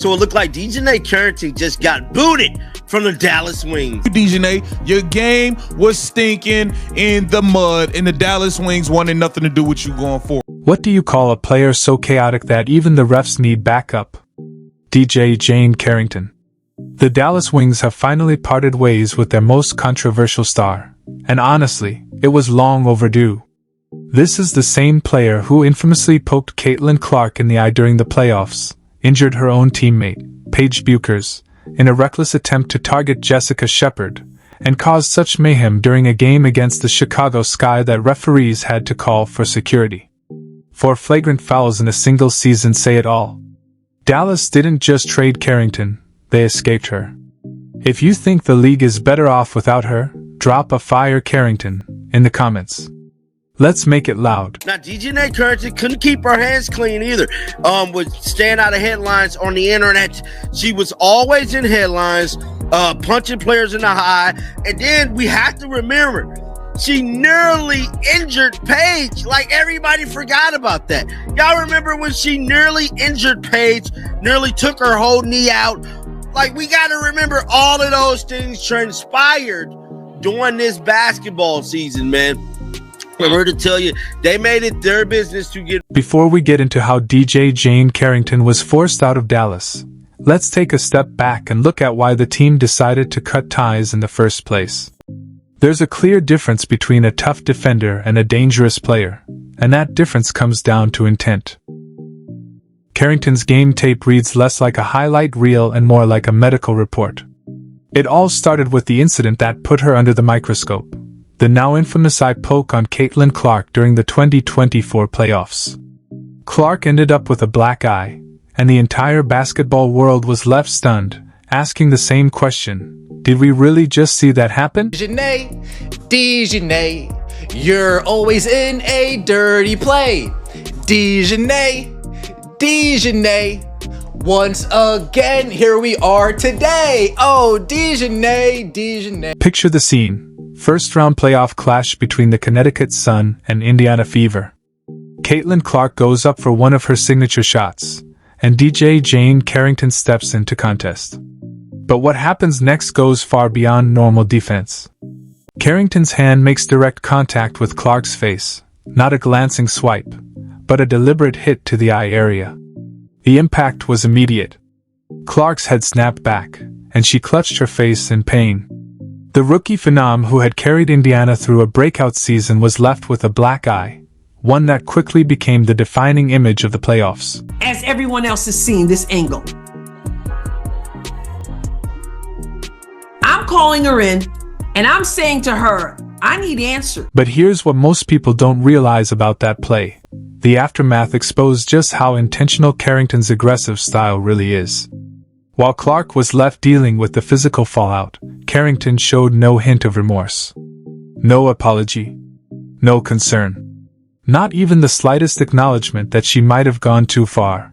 So it looked like DiJonai Carrington just got booted from the Dallas Wings. DiJonai, your game was stinking in the mud, and the Dallas Wings wanted nothing to do with you going forward. What do you call a player so chaotic that even the refs need backup? DiJonai Carrington. The Dallas Wings have finally parted ways with their most controversial star, and honestly, it was long overdue. This is the same player who infamously poked Caitlin Clark in the eye during the playoffs, injured her own teammate, Paige Buchers, in a reckless attempt to target Jessica Shepard, and caused such mayhem during a game against the Chicago Sky that referees had to call for security. 4 flagrant fouls in a single season say it all. Dallas didn't just trade Carrington, they escaped her. If you think the league is better off without her, drop a "Fire Carrington" in the comments. Let's make it loud. Now, DiJonai Carrington couldn't keep her hands clean either. Would stand out of headlines on the internet. She was always in headlines, punching players in the eye. And then we have to remember, she nearly injured Paige. Like, everybody forgot about that. Y'all remember when she nearly injured Paige, nearly took her whole knee out? Like, we got to remember all of those things transpired during this basketball season, man. I'm here to tell you, they made it their business to get... Before we get into how DiJonai Carrington was forced out of Dallas, let's take a step back and look at why the team decided to cut ties in the first place. There's a clear difference between a tough defender and a dangerous player, and that difference comes down to intent. Carrington's game tape reads less like a highlight reel and more like a medical report. It all started with the incident that put her under the microscope. The now infamous eye poke on Caitlin Clark during the 2024 playoffs. Clark ended up with a black eye, and the entire basketball world was left stunned, asking the same question: did we really just see that happen? DiJonai, you're always in a dirty play. DiJonai, once again, here we are today. Oh, DiJonai. Picture the scene. First-round playoff clash between the Connecticut Sun and Indiana Fever. Caitlin Clark goes up for one of her signature shots, and DiJonai Carrington steps in to contest. But what happens next goes far beyond normal defense. Carrington's hand makes direct contact with Clark's face, not a glancing swipe, but a deliberate hit to the eye area. The impact was immediate. Clark's head snapped back, and she clutched her face in pain. The rookie phenom who had carried Indiana through a breakout season was left with a black eye, one that quickly became the defining image of the playoffs. As everyone else has seen this angle, I'm calling her in, and I'm saying to her, I need answers. But here's what most people don't realize about that play. The aftermath exposed just how intentional Carrington's aggressive style really is. While Clark was left dealing with the physical fallout, Carrington showed no hint of remorse. No apology. No concern. Not even the slightest acknowledgement that she might have gone too far.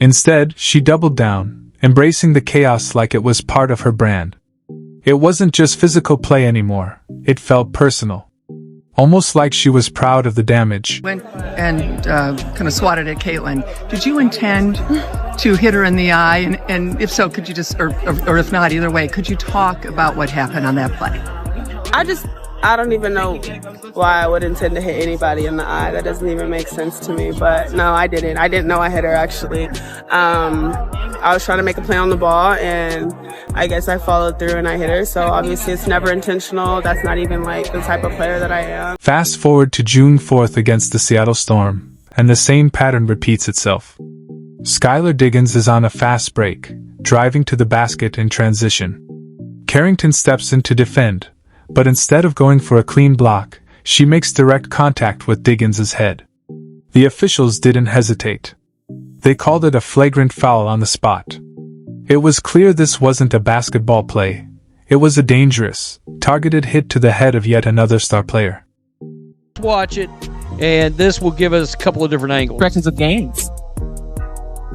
Instead, she doubled down, embracing the chaos like it was part of her brand. It wasn't just physical play anymore, it felt personal. Almost like she was proud of the damage. Went and kind of swatted at Caitlin. Did you intend to hit her in the eye? And if so, could you just, or if not, either way, could you talk about what happened on that play? I don't even know why I would intend to hit anybody in the eye. That doesn't even make sense to me. But no, I didn't. I didn't know I hit her, actually. I was trying to make a play on the ball, and I guess I followed through and I hit her. So obviously it's never intentional. That's not even like the type of player that I am. Fast forward to June 4th against the Seattle Storm, and the same pattern repeats itself. Skylar Diggins is on a fast break, driving to the basket in transition. Carrington steps in to defend, but instead of going for a clean block, she makes direct contact with Diggins' head. The officials didn't hesitate. They called it a flagrant foul on the spot. It was clear this wasn't a basketball play. It was a dangerous, targeted hit to the head of yet another star player. Watch it, and this will give us a couple of different angles. Directions of games.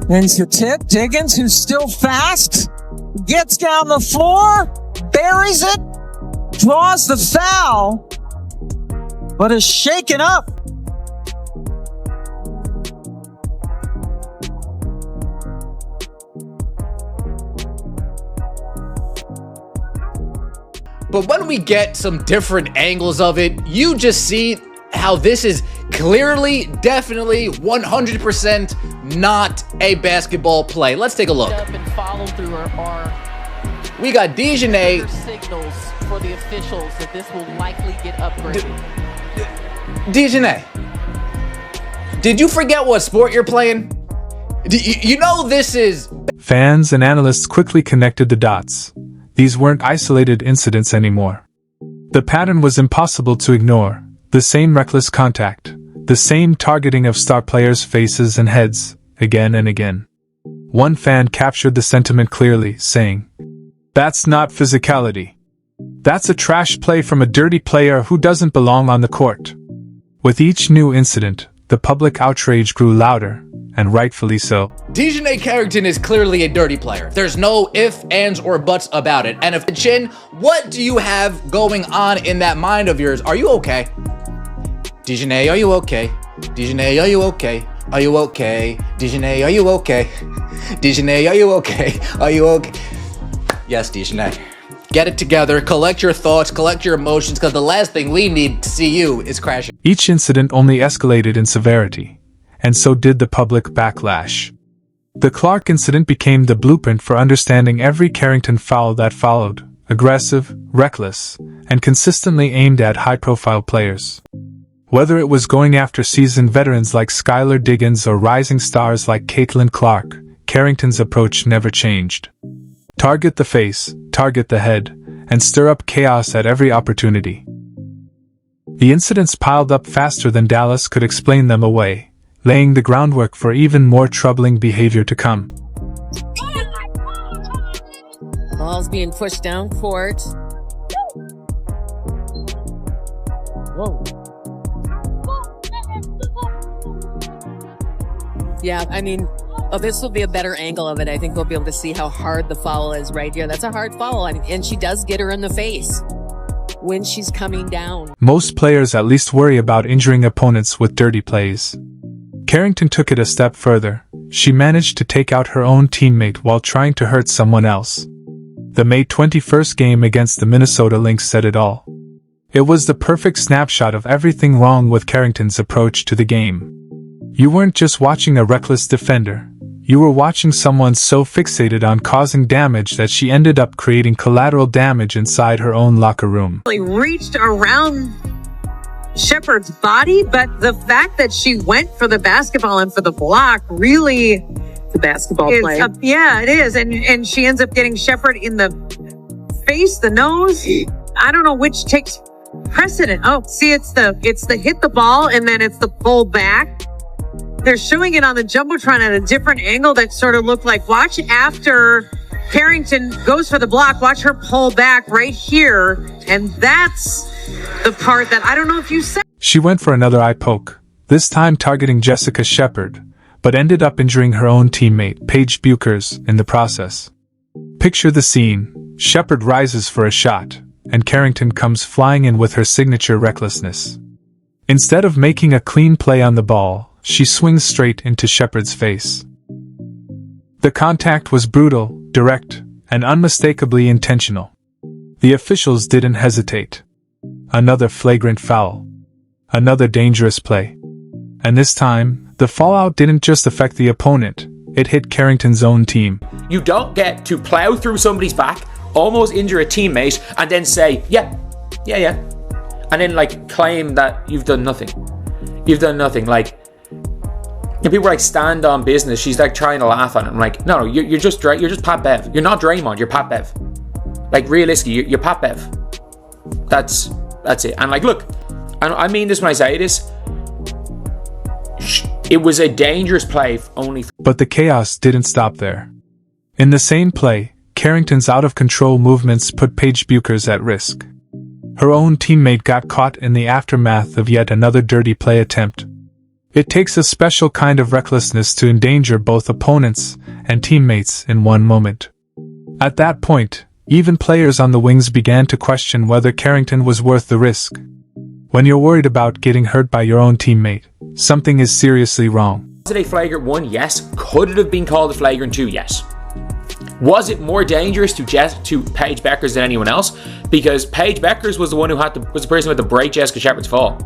There's your tip. Diggins, who's still fast, gets down the floor, buries it, draws the foul, but is shaken up. But when we get some different angles of it, you just see how this is clearly, definitely, 100% not a basketball play. Let's take a look. And follow through We got DiJonai. Signals for the officials that this will likely get upgraded. DiJonai, did you forget what sport you're playing? You know this is... Fans and analysts quickly connected the dots. These weren't isolated incidents anymore. The pattern was impossible to ignore. The same reckless contact, the same targeting of star players' faces and heads, again and again. One fan captured the sentiment clearly, saying, "That's not physicality. That's a trash play from a dirty player who doesn't belong on the court." With each new incident, the public outrage grew louder, and rightfully so. DiJonai Carrington is clearly a dirty player. There's no ifs, ands, or buts about it. And if Chin, what do you have going on in that mind of yours? Are you okay? DiJonai, are you okay? DiJonai, are you okay? Are you okay? DiJonai, are you okay? DiJonai, are you okay? Are you okay? Yes, DiJonai. Get it together, collect your thoughts, collect your emotions, because the last thing we need to see you is crashing. Each incident only escalated in severity, and so did the public backlash. The Clark incident became the blueprint for understanding every Carrington foul that followed, aggressive, reckless, and consistently aimed at high-profile players. Whether it was going after seasoned veterans like Skylar Diggins or rising stars like Caitlin Clark, Carrington's approach never changed. Target the face, target the head, and stir up chaos at every opportunity. The incidents piled up faster than Dallas could explain them away, laying the groundwork for even more troubling behavior to come. Ball's being pushed down court. Whoa. Yeah, I mean, this will be a better angle of it. I think we'll be able to see how hard the foul is right here. That's a hard foul, and she does get her in the face when she's coming down. Most players at least worry about injuring opponents with dirty plays. Carrington took it a step further. She managed to take out her own teammate while trying to hurt someone else. The May 21st game against the Minnesota Lynx said it all. It was the perfect snapshot of everything wrong with Carrington's approach to the game. You weren't just watching a reckless defender. You were watching someone so fixated on causing damage that she ended up creating collateral damage inside her own locker room. Reached around Shepard's body, but the fact that she went for the basketball and for the block really... The basketball play. Yeah, it is. And she ends up getting Shepard in the face, the nose. I don't know which takes precedent. Oh, see, it's the hit the ball and then it's the pull back. They're showing it on the Jumbotron at a different angle that sort of looked like, watch after Carrington goes for the block, watch her pull back right here. And that's the part that I don't know if you said. She went for another eye poke, this time targeting Jessica Shepard, but ended up injuring her own teammate, Paige Buchers, in the process. Picture the scene. Shepard rises for a shot, and Carrington comes flying in with her signature recklessness. Instead of making a clean play on the ball, she swings straight into Shepard's face. The contact was brutal, direct, and unmistakably intentional. The officials didn't hesitate. Another flagrant foul. Another dangerous play. And this time, the fallout didn't just affect the opponent, it hit Carrington's own team. You don't get to plow through somebody's back, almost injure a teammate, and then say, yeah. And then, claim that you've done nothing. You've done nothing. People stand on business. She's trying to laugh at it. I'm like, no, you're just Pat Bev. You're not Draymond. You're Pat Bev. Realistically, you're Pat Bev. That's it. And look, I mean this when I say this. It was a dangerous play only. But the chaos didn't stop there. In the same play, Carrington's out-of-control movements put Paige Buchers at risk. Her own teammate got caught in the aftermath of yet another dirty play attempt. It takes a special kind of recklessness to endanger both opponents and teammates in one moment. At that point, even players on the wings began to question whether Carrington was worth the risk. When you're worried about getting hurt by your own teammate, something is seriously wrong. Was it a flagrant 1? Yes. Could it have been called a flagrant 2? Yes. Was it more dangerous to Paige Beckers than anyone else? Because Paige Beckers was the one who was the person who had to break Jessica Shepard's fall.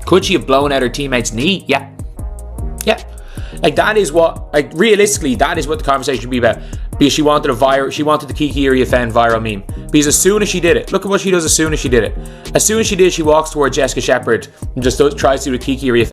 Could she have blown out her teammate's knee? Yeah. Like, that is what, like, realistically, that is what the conversation should be about. Because she wanted the Kiki Iriafen viral meme. Because as soon as she did it, look at what she does as soon as she did it. As soon as she did it, she walks towards Jessica Shepard and just tries to do the Kiki Iriafen